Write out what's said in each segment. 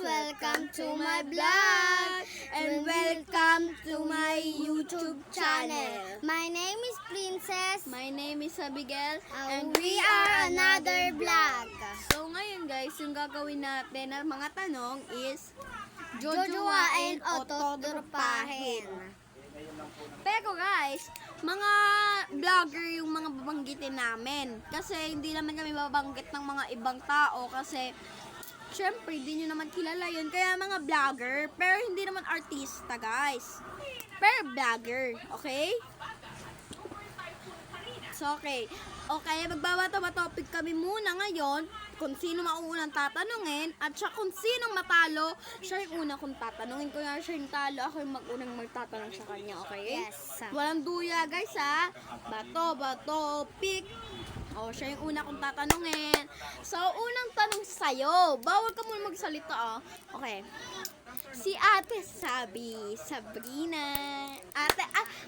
welcome to my vlog and welcome to my YouTube channel. My name is Princess. My name is Abigail And we are another vlog. So ngayon guys, yung gagawin natin na mga tanong is Jojowain o totoropahin. Pero guys, mga vlogger yung mga babanggitin namin. Kasi hindi naman kami babanggit ng mga ibang tao kasi syempre, hindi nyo naman kilala yun. Kaya mga vlogger, pero hindi naman artista guys. Pero vlogger, okay? So, okay. Okay, magbabato-ba topic kami muna ngayon kung sino mauunang tatanungin at siya kung sinong matalo, siya yung una kong tatanungin. Kung siya yung talo, ako yung mag-unang magtatanong sa kanya, okay? Yes. Walang duya guys ha. Bato, pick. O, siya yung una kong tatanungin. So, unang tanong sa'yo. Bawal ka muna magsalita ah. Okay. Si Ate Sabrina.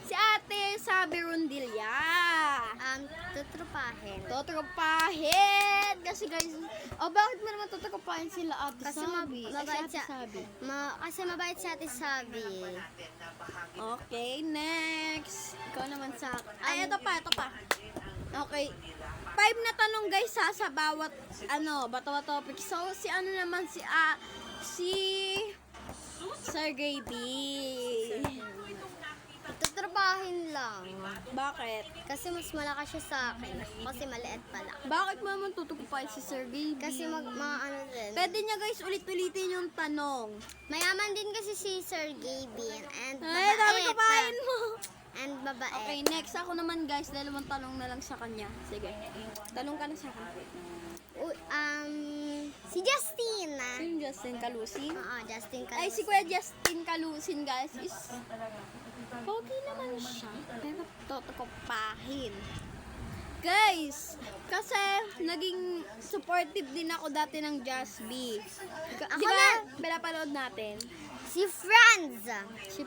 Si Ate Sabi Rondilla. Totoropahin. Kasi guys, bakit mo naman tuturupahin sila Ate Kasi Sabi? mabait Ate siya. Sabi. Kasi mabait si Ate Sabi. Okay, next. Ikaw naman sa... Ay, ito pa. Okay. 5 na tanong guys ha, sa bawat batawa topic. So, si naman si Sergey B. Totoropahin lang. Bakit? Kasi mas malakas siya sa akin. Kasi maliit pala. Bakit mo naman tutukupain si Sergey B? Kasi mga ano din. Pwede niya guys ulit-ulitin yung tanong. Mayaman din kasi si Sergey Bin. And Ay, dami mabait. kupain mo. And babae. Okay, next ako naman guys, dalawang tanong na lang sa kanya. Sige. Tanong ka na sa akin. Si Justin. Sino Justin Calusin? Oo, Justin Ay, si Kuya Justin Calusin guys is pogi naman siya. Pero tutukupahin. Guys, kasi naging supportive din ako dati ng Just B. Ako Di ba? na. Pinapanood natin. Si Franz. Si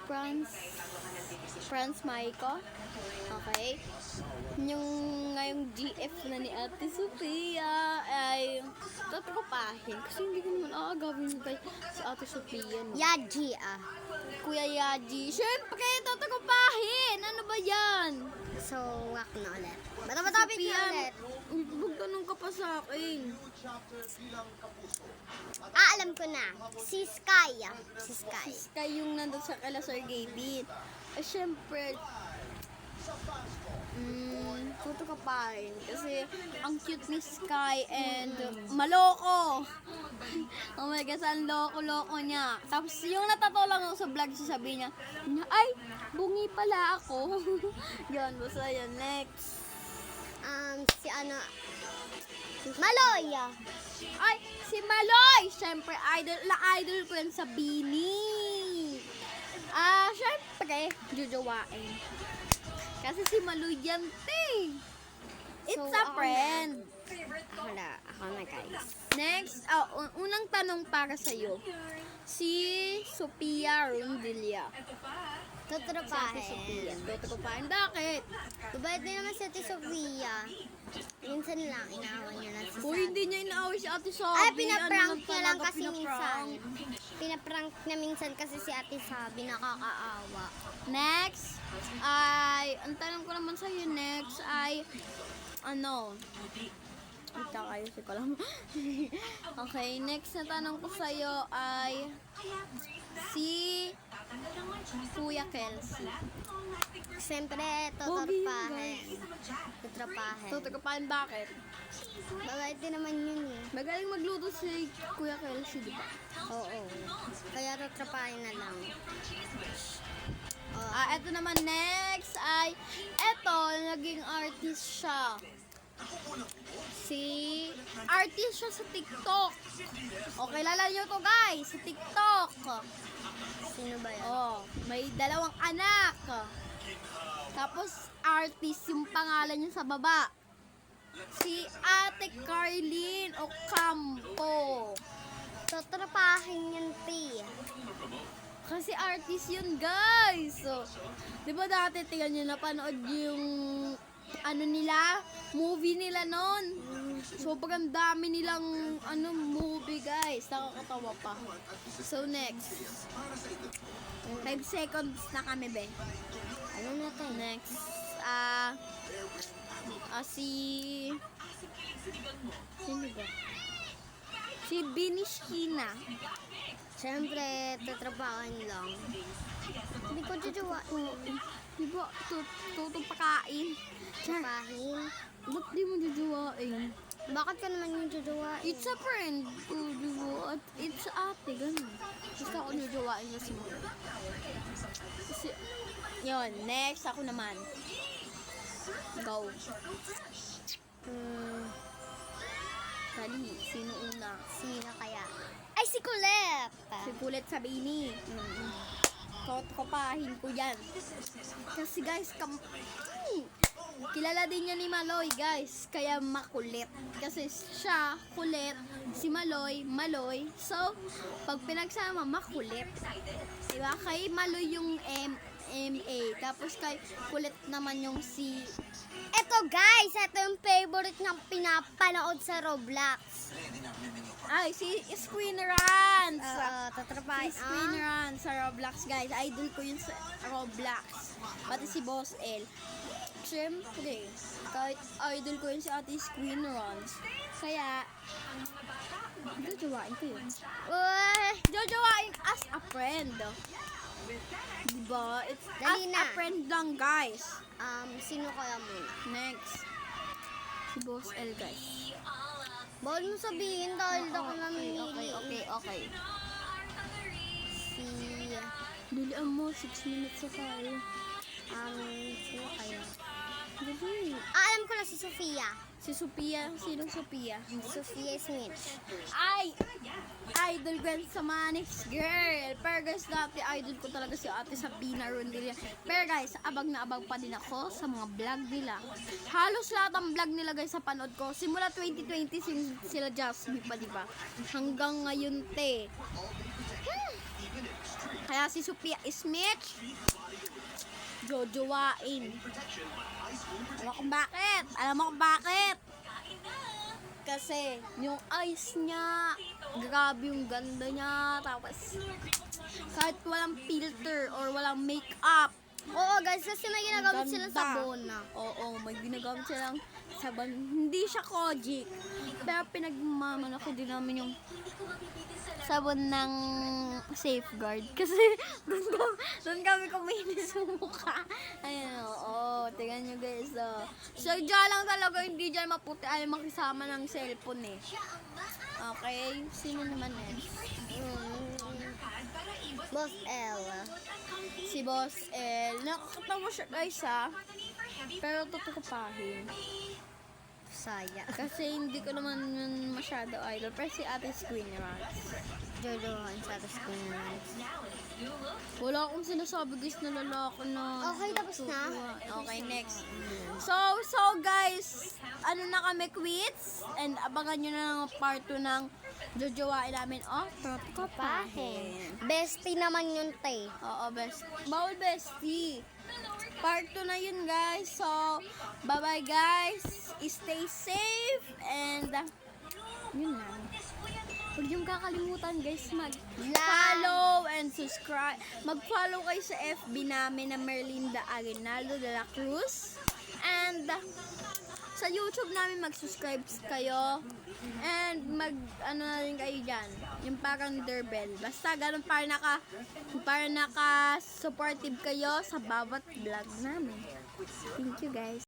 Franz Maiko. Okay. Ngayong GF na ni Ate Sophia ay tutukupahin. Kasi hindi ko naman aagawin kay si Ate Sophia. No? Yaji Kuya Yaji. Siyempre, tutukupahin. Ano ba yan? So, wak na ulit. Bata-bata topic na ulit. Magtanong ka pa sa akin. Alam ko na. Si Sky. Kaya yung nandun sa kala Sergey Bin. Siyempre, tutukupahin. Kasi, ang cute ni Sky and maloko. Oh my God, ang loko-loko niya. Tapos, yung natatawa lang ako sa vlog, sasabihin niya, ay, bungi pala ako. Yan, basta yan. Next. Maloy. Ay, si Maloy! Siyempre, idol ko yan sa Bini. Siyempre, jojowain. Kasi si Maloy yan, te. It's So, a ako friend. Ako na guys. Next, unang tanong para sa'yo. Si Sophia Rondilla. Totoropahin. Tutukupahin. Bakit? Mabait din naman si Ate Sofia. Minsan lang, inaaway niya lang si Uy, Sabi. hindi niya inaaway si Ate Sabi. Ay, pinaprank niya lang talaga kasi minsan. pinaprank? Pinaprank niya minsan kasi si Ate Sabi nakakaawa. Next, ang tanong ko naman sa'yo next ay, ito kayo, ko lang. Okay, next na tanong ko sa'yo ay, si Kuya Kelsey. Siyempre, totoropahin. Tutukupahin bakit? Mabait din naman yun eh. Magaling magluto si Kuya Kelsey, di ba? Oo. Kaya totoropahin na lang. Eto naman next ay, naging artist siya. Artist siya sa TikTok. Okay, kilala nyo to guys, sa TikTok. Sino ba yan? May 2 anak. Tapos, artist yung pangalan niya sa baba. Si Ate Carlene Ocampo. Totoropahin yan, P. Kasi artist yun, guys. So, di ba dati, tingnan nyo, napanood yung movie nila nun. Sobrang dami nilang movie, guys. guys, nakakatawa pa. So next. 5 seconds na kami, be. Ano na tayo? Next. Sino ba? Si Binishkina. Siyempre, tatrabahan lang. Hindi ko jujuwa. Di ba? Tutupakain. Pahin. Ba't di mo jujuwain? Bakit ka naman yung jujuwa? It's a friend. At it's ate. Ganun. Gusto ako jujuwain kasi mo. Kasi, yun. Next, ako naman. Go. Dali, sino una? Sino kaya? Ay, si Colette! Si Kulit sa Bini. Kopahin ko yan. Kasi guys, kilala din niya ni Maloy, guys. Kaya makulit. Kasi siya, kulit. Si Maloy, Maloy. So, pag pinagsama, makulit. Diba? Kay Maloy yung MA. Tapos kay kulit naman yung si... Eto guys, ito yung favorite niyang pinapanood sa Roblox. Ay, si Screen Runs. Tatrabahan. Si Screen Runs sa Roblox, guys. Idol ko yun sa Roblox. Pati si Boss L. Siyempre, kahit idol ko yun si Ate Screen Runs. Kaya, jojowain ko yun. Jojowain as a friend. Diba? It's Dali as na. a friend lang, guys. Sino kaya muna? Next. Si Boss L, guys. Bawal mo sabihin dahil ako namimili. Okay. Si... Dalian mo, 6 minutes sa tayo. Sino kaya? Dali. Alam ko na si Sofia. Si Sophia. Sinong Sophia? Sofia Smith. Ay! Idol ko yan sa Manix Girl. Pero guys, dati idol ko talaga si Ate Sabina Rondilla. Pero guys, abag na abag pa din ako sa mga vlog nila. Halos lahat ng vlog nila guys sa panood ko. Simula 2020 sila Jasmine pa, diba? Hanggang ngayon, te. Kaya si Sophia Smith, jojowain. Alam mo kung bakit? Kasi, yung eyes niya, grabe yung ganda niya. Tapos, kahit walang filter or walang makeup. Oo guys, kasi may ginagamit Ganda. silang sabon na. Oo, may ginagamit silang sabon. Hindi siya Kojic. Pero pinagmaman ako din namin yung sabon ng Safeguard. Kasi doon kami kuminis sa mukha. Ayan, oo. Tingnan nyo guys. So, dyan lang talaga hindi dyan maputi ay makisama ng cellphone eh. Okay, sino naman next? Boss L. Si Boss L. Nakakatawa siya guys ha. Pero tutukupahin. Saya. Kasi hindi ko naman masyado idol. Pero si Ate Screen Runs. Jojohan sa atas ko naman. Wala akong sinasabi guys na lalaki na. Okay, tapos na? Okay, next. So guys, ano na kami quits? And abangan nyo na ng part 2 ng jojowain namin. Oh, Pahe. Bestie naman yun, te. Oo, bawal bestie. Part 2 na yun guys. So, bye-bye guys. Stay safe. And, yun lang. Huwag yung kakalimutan guys mag-follow and subscribe. Mag-follow kayo sa FB namin na Merlinda Aguinaldo de la Cruz. And, sa YouTube namin mag-subscribe kayo. And ano na rin kayo dyan. Yung parang doorbell. Basta ganun para naka-supportive kayo sa bawat vlog namin. Thank you guys.